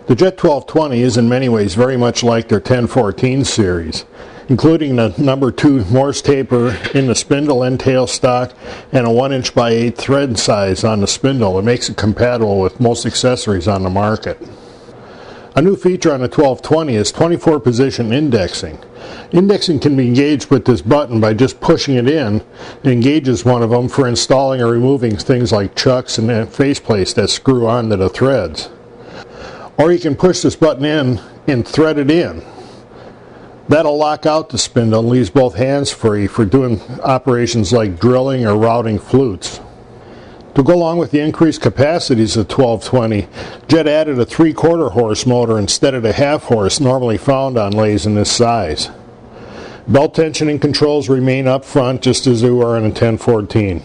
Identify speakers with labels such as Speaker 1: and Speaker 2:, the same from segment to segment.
Speaker 1: The JET 1220 is in many ways very much like their 1014 series, including the number 2 Morse taper in the spindle end tailstock and a 1" by 8 thread size on the spindle. It makes it compatible with most accessories on the market. A new feature on the 1220 is 24 position indexing. Indexing can be engaged with this button by just pushing it in. It engages one of them for installing or removing things like chucks and faceplates that screw onto the threads. Or you can push this button in and thread it in. That'll lock out the spindle and leaves both hands free for doing operations like drilling or routing flutes. To go along with the increased capacities of 1220, JET added a 3/4 horse motor instead of the 1/2 horse normally found on lathes in this size. Belt tensioning controls remain up front just as they were in a 1014.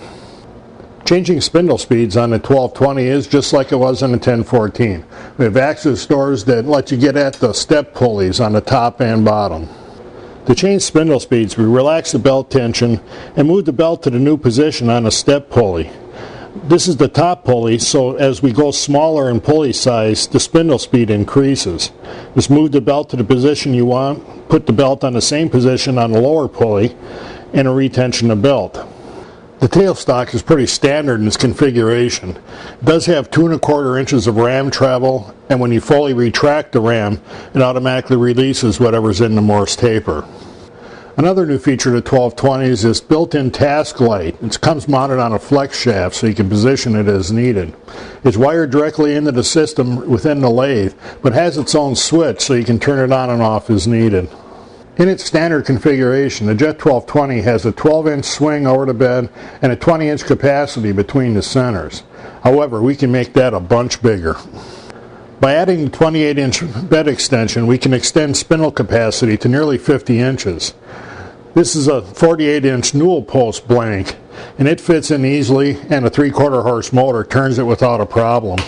Speaker 1: Changing spindle speeds on the 1220 is just like it was in the 1014. We have access doors that let you get at the step pulleys on the top and bottom. To change spindle speeds, we relax the belt tension and move the belt to the new position on the step pulley. This is the top pulley, so as we go smaller in pulley size, the spindle speed increases. Just move the belt to the position you want, put the belt on the same position on the lower pulley, and retension the belt. The tailstock is pretty standard in its configuration. It does have 2 1/4 inches of ram travel, and when you fully retract the ram, it automatically releases whatever's in the Morse taper. Another new feature of the 1220 is this built-in task light. It comes mounted on a flex shaft so you can position it as needed. It's wired directly into the system within the lathe, but has its own switch so you can turn it on and off as needed. In its standard configuration, the JET 1220 has a 12-inch swing over the bed and a 20-inch capacity between the centers. However, we can make that a bunch bigger. By adding the 28-inch bed extension, we can extend spindle capacity to nearly 50 inches. This is a 48-inch newel post blank, and it fits in easily, and a 3/4 horse motor turns it without a problem.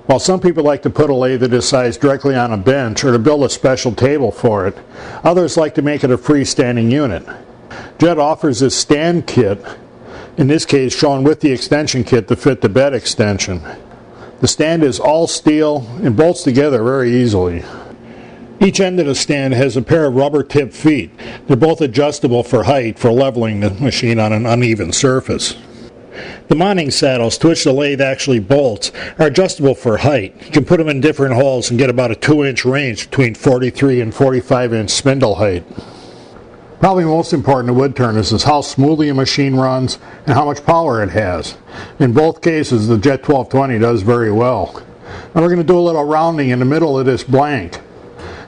Speaker 1: While some people like to put a lathe of this size directly on a bench or to build a special table for it, others like to make it a freestanding unit. JET offers this stand kit, in this case shown with the extension kit to fit the bed extension. The stand is all steel and bolts together very easily. Each end of the stand has a pair of rubber tipped feet. They're both adjustable for height for leveling the machine on an uneven surface. The mounting saddles to which the lathe actually bolts are adjustable for height. You can put them in different holes and get about a 2-inch range between 43 and 45-inch spindle height. Probably most important to wood turners is how smoothly a machine runs and how much power it has. In both cases, the JET 1220 does very well. Now we're going to do a little rounding in the middle of this blank.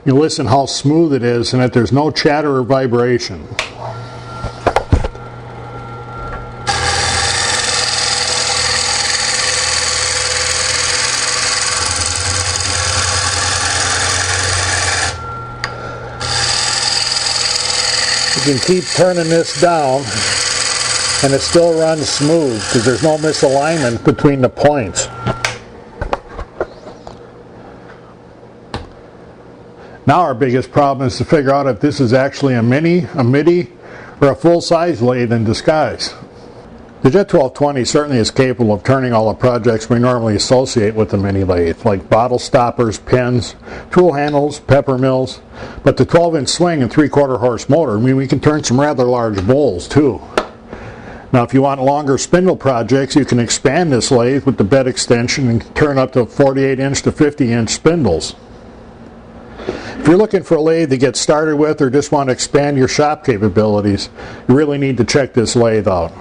Speaker 1: You listen how smooth it is and that there's no chatter or vibration. You can keep turning this down and it still runs smooth because there's no misalignment between the points. Now our biggest problem is to figure out if this is actually a mini, a midi, or a full-size lathe in disguise. The JET 1220 certainly is capable of turning all the projects we normally associate with the mini lathe, like bottle stoppers, pens, tool handles, pepper mills, but the 12-inch swing and 3/4 horse motor mean we can turn some rather large bowls too. Now if you want longer spindle projects, you can expand this lathe with the bed extension and turn up to 48-inch to 50-inch spindles. If you're looking for a lathe to get started with or just want to expand your shop capabilities, you really need to check this lathe out.